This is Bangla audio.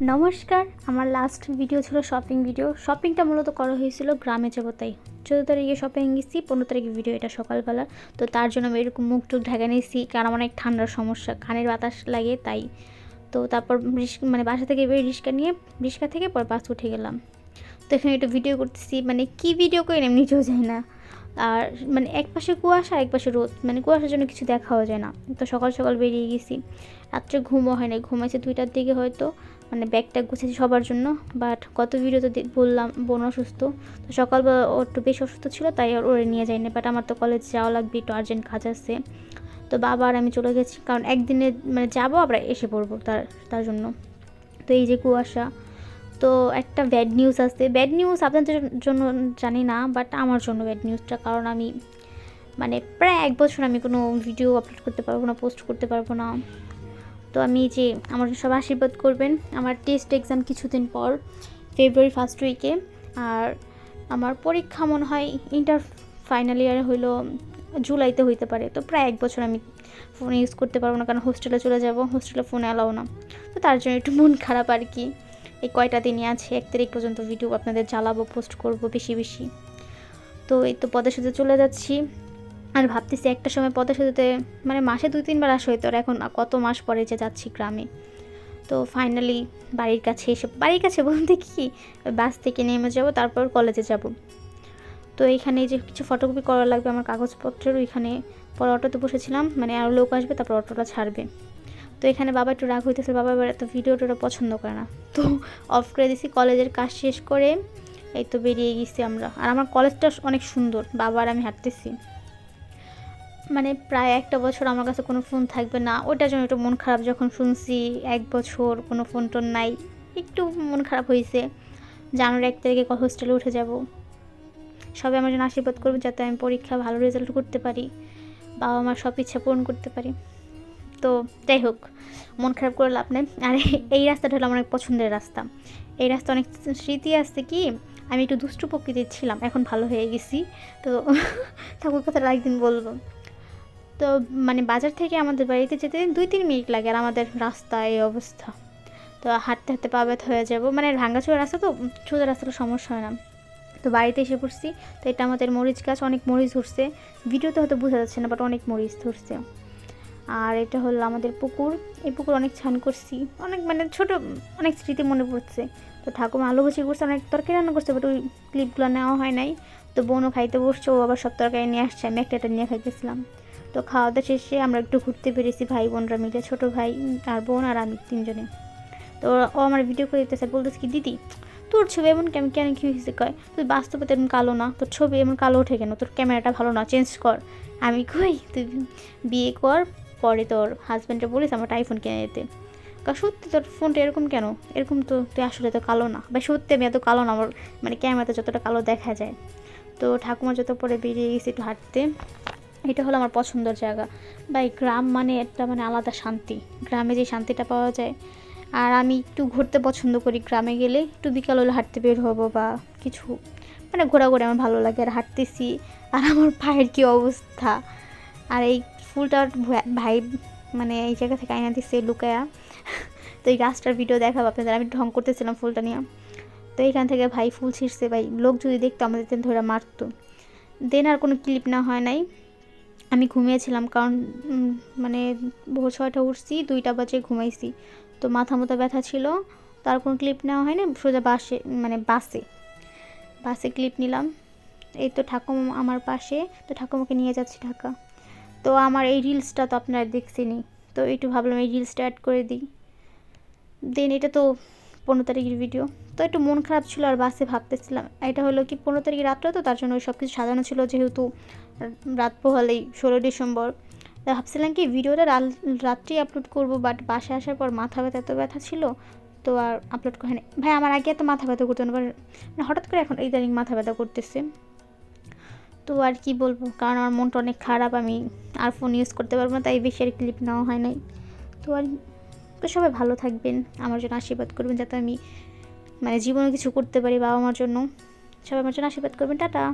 নমস্কার। আমার লাস্ট ভিডিও ছিল শপিং ভিডিও। শপিংটা মূলত করা হয়েছিল গ্রামে যাবো তাই। 14 তারিখে শপিং গেছি, 15 তারিখে ভিডিও এটা সকালবেলা। তো তার জন্য আমি এরকম মুখ টুক ঢাকা নিয়েছি, কারণ আমার অনেক ঠান্ডার সমস্যা, কানের বাতাস লাগে তাই। তো তারপর মানে বাসা থেকে বেরিয়ে রিক্সা থেকে পর বাস উঠে গেলাম। তো এখানে একটু ভিডিও করতেছি, মানে কি ভিডিও করি আমি নিজেও যাই না। আর মানে এক পাশে কুয়াশা, এক পাশে রোদ, মানে কুয়াশার জন্য কিছু দেখাও যায় না। তো সকাল সকাল বেরিয়ে গেছি, রাত্রে ঘুমও হয় না, ঘুমাইছে 2টার দিকে হয়তো, মানে ব্যাগটা গুছেছি সবার জন্য। বাট গত ভিডিওতে বললাম বোন অসুস্থ, তো সকালবেলা ও একটু বেশি অসুস্থ ছিল তাই ওরে নিয়ে যায়নি। বাট আমার তো কলেজ যাওয়া লাগবে, একটু আর্জেন্ট কাজ আছে। তো বাবা আর আমি চলে গেছি, কারণ একদিনে মানে যাবো আবার এসে পড়বো তার জন্য। তো এই যে কুয়াশা। তো একটা ব্যাড নিউজ আছে, ব্যাড নিউজ আপনাদের জন্য জানি না, বাট আমার জন্য ব্যাড নিউজটা, কারণ আমি মানে প্রায় 1 বছর আমি কোনো ভিডিও আপলোড করতে পারবো না, পোস্ট করতে পারবো না। তো আমি যে আমার সব আশীর্বাদ করবেন। আমার টেস্ট এক্সাম কিছুদিন পর, ফেব্রুয়ারি ফার্স্ট উইকে। আর আমার পরীক্ষা মনে হয় ইন্টার ফাইনাল ইয়ারে হইলো জুলাইতে হইতে পারে। তো প্রায় 1 বছর আমি ফোন ইউজ করতে পারবো না, কারণ হোস্টেলে চলে যাব, হোস্টেলে ফোনে অ্যালাও না। তো তার জন্য একটু মন খারাপ আর কি। এই কয়টা দিনই আছে, 1 তারিখ পর্যন্ত ভিডিও আপনাদের জ্বালাবো, পোস্ট করব বেশি বেশি। তো এই তো পদের সাথে চলে যাচ্ছি। আর ভাবতেছি একটা সময় পদের সাথে মানে মাসে 2-3 বার আসা হইতো, আর এখন কত মাস পরে যে যাচ্ছি গ্রামে। তো ফাইনালি বাড়ির কাছে বলতে কি, বাস থেকে নেমে যাব, তারপর কলেজে যাব। তো এইখানে যে কিছু ফটোকপি করা লাগবে আমার কাগজপত্রের, ওইখানে পরে অটোতে বসেছিলাম, মানে আরও লোক আসবে তারপর অটোটা ছাড়বে। তো এখানে বাবা একটু রাগ হইতেছে, বাবা এবার এত ভিডিওটা পছন্দ করে না, তো অফ করে দিছি। কলেজের কাজ শেষ করে এই তো বেরিয়ে গেছি আমরা। আর আমার কলেজটা অনেক সুন্দর, বাবা আর আমি হাঁটতেছি। মানে প্রায় 1 বছর আমার কাছে কোনো ফোন থাকবে না, ওটার জন্য একটু মন খারাপ। যখন শুনছি 1 বছর কোনো ফোন টোন নাই, একটু মন খারাপ হয়েছে। জানুয়ারি 1 তারিখে হোস্টেলে উঠে যাব। সবাই আমার জন্য আশীর্বাদ করবে যাতে আমি পরীক্ষা ভালো রেজাল্ট করতে পারি, বাবা মার সব ইচ্ছা পূরণ করতে পারি। তো যাই হোক, মন খারাপ করে লাভ নেই। আর এই রাস্তাটা হলো আমার অনেক পছন্দের রাস্তা। এই রাস্তা অনেক স্মৃতি আছে কি, আমি একটু দুষ্টু প্রকৃতির ছিলাম, এখন ভালো হয়ে গেছি। তো ঠাকুর কথাটা একদিন বলবো। তো মানে বাজার থেকে আমাদের বাড়িতে যেতে 2-3 মিনিট লাগে, আর আমাদের রাস্তা এই অবস্থা। তো হাঁটতে হাঁটতে পা ব্যথা হয়ে যাবো, মানে ভাঙাচোরা রাস্তা, তো সোজা রাস্তাটা সমস্যা হয় না। তো বাড়িতে এসে পড়ছি। তো এটা আমাদের মরিচ গাছ, অনেক মরিচ ধরছে, ভিডিওতে হয়তো বোঝা যাচ্ছে না, বাট অনেক মরিচ ধরছে। আর এটা হলো আমাদের পুকুর, এই পুকুর অনেক ছান করছি, অনেক মানে ছোটো অনেক স্মৃতি মনে পড়ছে। তো ঠাকুমা আলু ভাজি করছে, অনেক তরকারি রান্না করছে, বাট ওই ক্লিপগুলো নেওয়া হয় নাই। তো বোনও খাইতে বসছে, ও আবার সব তরকারি নিয়ে আসছে, আমি একটা নিয়ে খাইতেছিলাম। তো খাওয়া দাওয়া শেষে আমরা একটু ঘুরতে পেরেছি ভাই বোনরা মিলে, ছোটো ভাই আর বোন আর আমি 3 জনে। তো ও আমার ভিডিও করে দিতেছে, বলতেছে কি দিদি তোর ছবি এমন কেমন, কেন কী হয়েছে, কয় তুই বাস্তবে এমন কালো না, তোর ছবি এমন কালো ওঠে কেন, তোর ক্যামেরাটা ভালো না, চেঞ্জ কর। আমি কই তুই বিয়ে কর, পরে তোর হাজব্যান্ডে বলিস আমার আইফোন কিনে দিতে। সত্যি তোর ফোনটা এরকম কেন, এরকম তো তুই আসলে তো কালো না, বা সত্যি আমি এত কালো না, আমার মানে ক্যামেরাতে যতটা কালো দেখা যায়। তো ঠাকুমা যত পরে বেরিয়ে গেছি একটু হাঁটতে। এটা হলো আমার পছন্দের জায়গা। বা এই গ্রাম মানে একটা মানে আলাদা শান্তি, গ্রামে যে শান্তিটা পাওয়া যায়। আর আমি একটু ঘুরতে পছন্দ করি, গ্রামে গেলে একটু বিকাল হলে হাঁটতে বের হবো বা কিছু, মানে ঘোরাঘুরি আমার ভালো লাগে। আর হাঁটতেছি, আর আমার পায়ের কী অবস্থা। আর এই ফুলটার ভাই মানে এই জায়গা থেকে আয়না দিচ্ছে লুকায়া। তো এই গাছটার ভিডিও দেখাবো আপনাদের, আমি ঢং করতেছিলাম ফুলটা নিয়ে। তো এইখান থেকে ভাই ফুল ছিঁড়ছে, ভাই লোক যদি দেখতো আমাদের ধরে মারতো। দেন আর কোনো ক্লিপ না হয় নাই। আমি ঘুমিয়েছিলাম, কারণ মানে ভোর 6টা উঠছি, 2টা বাজে ঘুমাইছি। তো মাথা ব্যথা ছিল, তার কোনো ক্লিপ নেওয়া হয়নি। সোজা বাসে ক্লিপ নিলাম। এই তো ঠাকুমা আমার পাশে, তো ঠাকুমাকে নিয়ে যাচ্ছি ঢাকা। তো আমার এই রিলসটা তো আপনারা দেখছেনই, তো একটু ভাবলাম এই রিলসটা অ্যাড করে দিই। দেন এটা তো 15 তারিখের ভিডিও। তো একটু মন খারাপ ছিল, আর বাসে ভাবতেছিলাম এটা হলো কি 15 তারিখে রাত্রে, তো তার জন্য ওই সব কিছু সাজানো ছিল, যেহেতু রাত পোহালেই 16 ডিসেম্বর। তা ভাবছিলাম কি ভিডিওটা রাত্রেই আপলোড করবো, বাট বাসায় আসার পর মাথা ব্যথা এত ব্যথা ছিল, তো আর আপলোড করে না। ভাই আমার আগে এত মাথা ব্যথা করতো না, মানে হঠাৎ করে এখন ইদানিং মাথা ব্যথা করতেছে। তো আর কি বলবো, কারণ আমার মনটা অনেক খারাপ, আমি আর ফোন ইউজ করতে পারবো না, তাই বেশি আর ক্লিপ নেওয়া হয় নাই। তো আর তো সবাই ভালো থাকবেন, আমার জন্য আশীর্বাদ করবেন যাতে আমি মানে জীবনে কিছু করতে পারি বাবা মার জন্য। সবাই আমার জন্য আশীর্বাদ করবেন, টাটা।